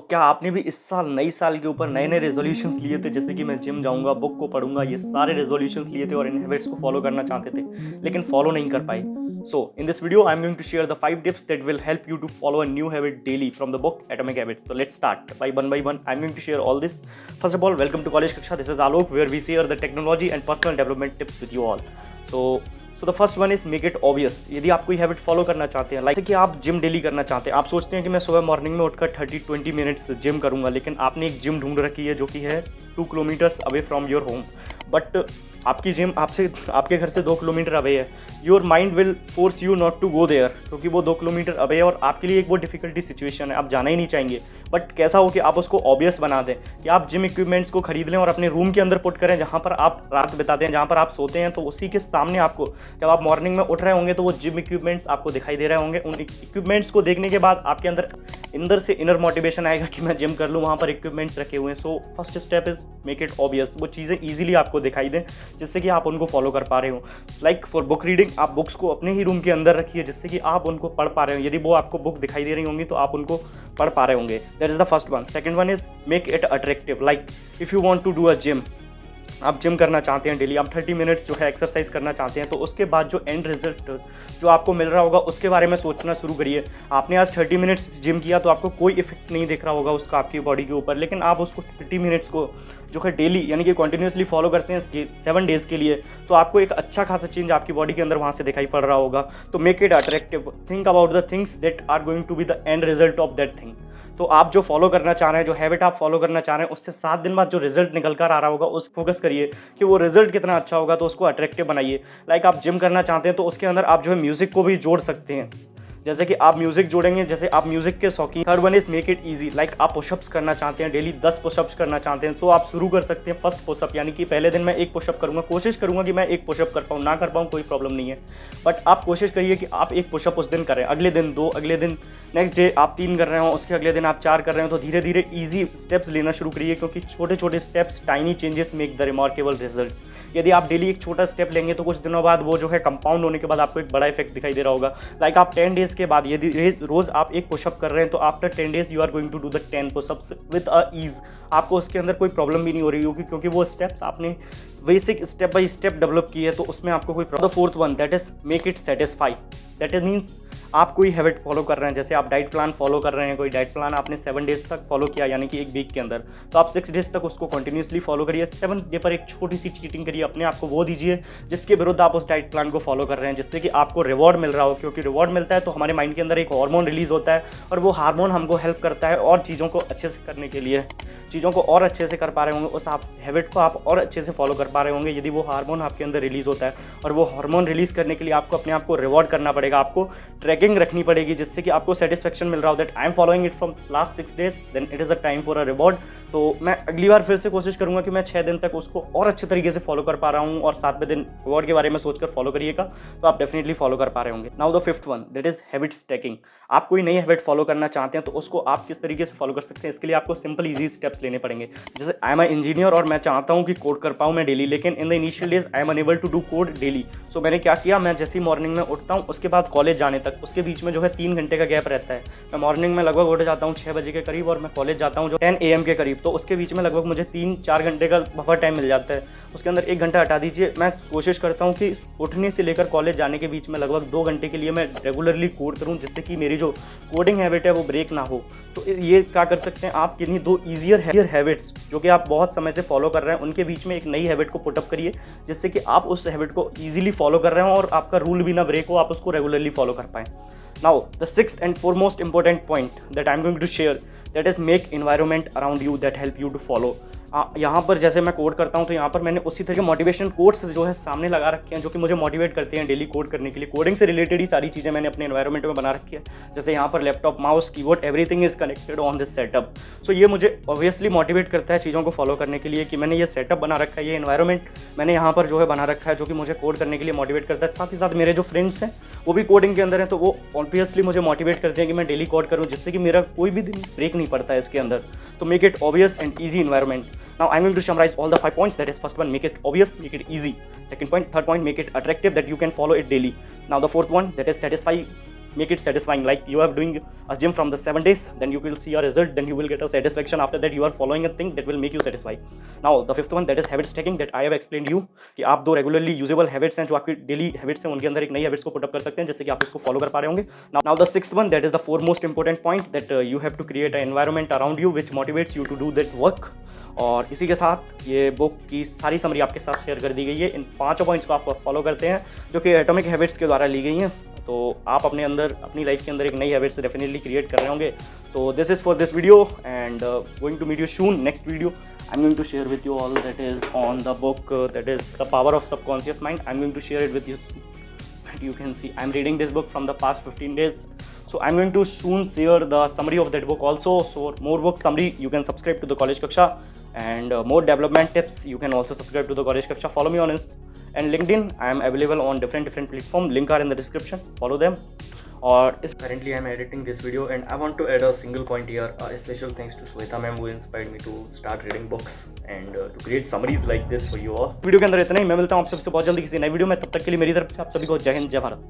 क्या आपने भी इस साल नई साल के ऊपर नए-नए रेज़ोल्यूशंस लिए थे जैसे कि मैं जिम जाऊँगा, बुक को पढ़ूँगा, ये सारे रेज़ोल्यूशंस लिए थे और इन हैबिट्स को फ़ॉलो करना चाहते थे, लेकिन फ़ॉलो नहीं कर पाए? So, in this video, I'm going to share the 5 tips that will help you to follow a new habit daily from the book Atomic Habits. So, let's start by one. I'm going to share all this. First of all, welcome to College Kaksha. This is Alok, where we share the technology and personal development tips with you all. So the first one is make it obvious. यदि आप कोई habit follow करना चाहते हैं, like कि आप gym daily करना चाहते हैं, आप सोचते हैं कि मैं सुबह मॉर्निंग में उठकर 30-20 मिनट्स जिम करूंगा, लेकिन आपने एक जिम ढूंढ रखी है जो कि है 2 kilometers away from your home, but आपकी जिम आपके घर से 2 किलोमीटर अवे है. Your mind will force you not to go there, क्योंकि वो 2 किलोमीटर अवे है और आपके लिए एक वो डिफिकल्टी सिचुएशन है, आप जाना ही नहीं चाहेंगे. बट कैसा हो कि आप उसको ऑब्वियस बना दें कि आप जिम इक्विपमेंट्स को खरीद लें और अपने रूम के अंदर पुट करें, जहाँ पर आप रात बिताते हैं, जहाँ पर आप सोते हैं, तो उसी के सामने आपको जब आप मॉर्निंग में उठ रहे होंगे तो वो जिम इक्विपमेंट्स आपको दिखाई दे रहे होंगे. उन इक्विपमेंट्स को देखने के बाद आपके अंदर से इनर मोटिवेशन आएगा कि मैं जिम कर लूँ, वहाँ पर इक्विपमेंट्स रखे हुए हैं. So first step is make it obvious. वो चीज़ें ईजिली आपको दिखाई दें जिससे कि आप उनको फॉलो कर पा रहे हो. लाइक फॉर बुक रीडिंग, आप बुक्स को अपने ही रूम के अंदर रखिए जिससे कि आप उनको पढ़ पा रहे हो. यदि वो आपको बुक दिखाई दे रही होंगी तो आप उनको पढ़ पा रहे होंगे. That is the first one. Second one is make it attractive. Like if you want to do a gym, आप जिम करना चाहते हैं डेली, आप 30 मिनट्स जो है एक्सरसाइज करना चाहते हैं, तो उसके बाद जो एंड रिजल्ट जो आपको मिल रहा होगा उसके बारे में सोचना शुरू करिए. आपने आज 30 मिनट्स जिम किया तो आपको कोई इफेक्ट नहीं दिख रहा होगा उसका आपकी बॉडी के ऊपर, लेकिन आप उसको 30 मिनट्स को जो है डेली यानी कि कंटिन्यूसली फॉलो करते हैं 7 डेज़ के लिए, तो आपको एक अच्छा खासा चेंज आपकी बॉडी के अंदर वहाँ से दिखाई पड़ रहा होगा. तो make it attractive. Think about the things that are going to be the end result of that thing. तो आप जो फॉलो करना चाह रहे हैं, जो हैबिट आप फॉलो करना चाह रहे हैं, उससे 7 दिन बाद जो रिजल्ट निकल कर आ रहा होगा उस फोकस करिए कि वो रिजल्ट कितना अच्छा होगा, तो उसको अट्रैक्टिव बनाइए. लाइक आप जिम करना चाहते हैं तो उसके अंदर आप जो है म्यूज़िक को भी जोड़ सकते हैं. जैसे कि आप म्यूज़िक जोड़ेंगे, जैसे आप म्यूज़िक के शौकीन. Third one is make it easy. Like आप पुशअप्स करना चाहते हैं, डेली 10 पुशअप्स करना चाहते हैं, तो आप शुरू कर सकते हैं फर्स्ट पुशअप, यानी कि पहले दिन मैं 1 पुशअप करूँगा, कोशिश करूँगा कि मैं 1 पुशअप कर पाऊँ, ना कर पाऊँ कोई प्रॉब्लम नहीं है, बट आप कोशिश करिए कि आप 1 पुशअप उस दिन करें, अगले दिन 2, अगले दिन नेक्स्ट डे आप 3 कर रहे हो, उसके अगले दिन आप 4 कर रहे हो. तो धीरे धीरे ईजी स्टेप्स लेना शुरू करिए, क्योंकि छोटे छोटे steps, tiny changes make the remarkable result. यदि आप डेली एक छोटा स्टेप लेंगे तो कुछ दिनों बाद वो जो है कंपाउंड होने के बाद आपको एक बड़ा इफेक्ट दिखाई दे रहा होगा. लाइक आप 10 डेज़ के बाद यदि रोज़ आप 1 पुशअप कर रहे हैं, तो after 10 days you are going to do the 10 pushups with a ease. आपको उसके अंदर कोई प्रॉब्लम भी नहीं हो रही होगी, क्योंकि वो स्टेप्स आपने basic step by step develop किए है, तो उसमें आपको कोई problem. Fourth one that is make it satisfy. That is means आप कोई हैबिट फॉलो कर रहे हैं, जैसे आप डाइट प्लान फॉलो कर रहे हैं, कोई डाइट प्लान आपने 7 डेज़ तक फॉलो किया, यानी कि एक वीक के अंदर, तो आप 6 डेज़ तक उसको कंटिन्यूसली फॉलो करिए. 7th डे पर एक छोटी सी चीटिंग करिए, अपने आप को वो दीजिए जिसके विरुद्ध आप उस डाइट प्लान को फॉलो कर रहे हैं, जिससे कि आपको रिवॉर्ड मिल रहा हो. क्योंकि रिवॉर्ड मिलता है तो हमारे माइंड के अंदर एक हार्मोन रिलीज होता है, और वो हार्मोन हमको हेल्प करता है और चीज़ों को अच्छे से करने के लिए, चीज़ों को और अच्छे से कर पा रहे होंगे, उस आप हैबिट को आप और अच्छे से फॉलो कर पा रहे होंगे यदि वो हार्मोन आपके अंदर रिलीज़ होता है. और वो हार्मोन रिलीज़ करने के लिए आपको अपने आप को रिवॉर्ड करना पड़ेगा, आपको ट्रैकिंग रखनी पड़ेगी, जिससे कि आपको सेटिस्फेक्शन मिल रहा हो that I am following it from last 6 days, then it is a time for a reward. तो मैं अगली बार फिर से कोशिश करूंगा कि मैं 6 दिन तक उसको और अच्छे तरीके से फॉलो कर पा रहा हूँ, और 7वें दिन रिवॉर्ड के बारे में सोचकर फॉलो करिएगा, तो आप डेफिनेटली फॉलो कर पा रहे होंगे. Now the 5th one that is habit stacking. आप कोई नई हैबिट फॉलो करना चाहते हैं तो उसको आप किस तरीके से फॉलो कर सकते हैं, इसके लिए आपको सिंपल ईजी स्टेप्स लेने पड़ेंगे. जैसे आई एम अ इंजीनियर और मैं चाहता हूँ कि कोड कर पाऊँ मैं डेली, लेकिन in the initial days I am unable to do code daily. So मैंने क्या किया, मैं जैसे ही मॉर्निंग में उठता हूँ उसके बाद कॉलेज जाने तक, उसके बीच में जो है 3 घंटे का गैप रहता है. मैं मॉर्निंग में लगभग उठ जाता हूँ 6 बजे के करीब, और मैं कॉलेज जाता हूँ जो 10 AM के करीब, तो उसके बीच में लगभग मुझे 3-4 घंटे का बफर टाइम मिल जाता है. उसके अंदर 1 घंटा हटा दीजिए. मैं कोशिश करता हूँ कि उठने से लेकर कॉलेज जाने के बीच में लगभग 2 घंटे के लिए मैं रेगुलरली कोड करूँ, जिससे कि मेरी जो कोडिंग हैबिट है वो ब्रेक ना हो. तो ये क्या कर सकते हैं आप, किन्हीं 2 ईजियर हैबिट्स जो कि आप बहुत समय से फॉलो कर रहे हैं, उनके बीच में एक नई हैबिट को पुटअप करिए, जिससे कि आप उस हैबिट को ईजिली फॉलो कर रहे हो और आपका रूल भी ना ब्रेक हो, आप उसको रेगुलरली फॉलो कर पाएँ. Now the 6th and foremost important point that I'm going to share, that is make environment around you that help you to follow. यहाँ पर जैसे मैं कोड करता हूँ तो यहाँ पर मैंने उसी तरह के मोटिवेशन कोड्स जो है सामने लगा रखे हैं, जो कि मुझे मोटिवेट करते हैं डेली कोड करने के लिए. कोडिंग से रिलेटेड ही सारी चीज़ें मैंने अपने एनवायरनमेंट में बना रखी है. जैसे यहाँ पर laptop, mouse, keyboard, everything is connected on this setup. So ये मुझे ऑब्वियसली मोटिवेट करता है चीज़ों को फॉलो करने के लिए कि मैंने ये सेटअप बना रखा है, ये एनवायरनमेंट मैंने यहाँ पर जो है बना रखा है, जो कि मुझे कोड करने के लिए मोटिवेट करता है. साथ ही साथ मेरे जो फ्रेंड्स हैं वो भी कोडिंग के अंदर हैं, तो वो ऑब्वियसली मुझे मोटिवेट करते हैं कि मैं डेली कोड करूँ, जिससे कि मेरा कोई भी दिन ब्रेक नहीं पड़ता है इसके अंदर. तो make it obvious and easy environment. Now I'm going to summarize all the 5 points. That is, first one, make it obvious, make it easy. Second point, third point, make it attractive that you can follow it daily. Now the fourth one, that is satisfy make it satisfying. Like you are doing a gym from the 7 days, then you will see a result, then you will get a satisfaction. After that you are following a thing that will make you satisfied. Now the fifth one, that is habit stacking, that I have explained you कि आप दो regularly usable habits हैं जो आपकी daily habits हैं, उनके अंदर एक नई हैबिट्स को पुटअप कर सकते हैं जिससे कि आप इसको फॉलो कर पा रहे होंगे. Now the sixth one, that is the foremost important point, that you have to create a environment around you which motivates you to do that work. और इसी के साथ ये बुक की सारी समरी आपके साथ शेयर कर दी गई है. इन 5 पॉइंट्स को आप फॉलो करते हैं जो कि एटॉमिक हैबिट्स के द्वारा ली गई हैं, तो आप अपने अंदर अपनी लाइफ के अंदर एक नई हैबिट्स डेफिनेटली क्रिएट कर रहे होंगे. तो this is for this video and going to meet you soon. Next video I'm going to share with you all that is on the book that is The Power of Subconscious Mind. I'm going to share it with you. And you can see I'm reading this book from the past 15 days. So I'm going to soon share the summary of that book also. So more book summary, you can subscribe to the College Kaksha, and more development tips, you can also subscribe to the College Kaksha. Follow me on Insta and LinkedIn. I am available on different platforms. Link are in the description. Follow them. और इस currently I am editing this video and I want to add a single point here. A special thanks to Sweta ma'am who inspired me to start reading books and to create summaries like this for you all. Video के अंदर इतना ही. मैं मिलता हूँ आपसे बहुत जल्दी किसी नई वीडियो में. तब तक के लिए मेरी तरफ से आप सभी को जय हिंद, जय भारत.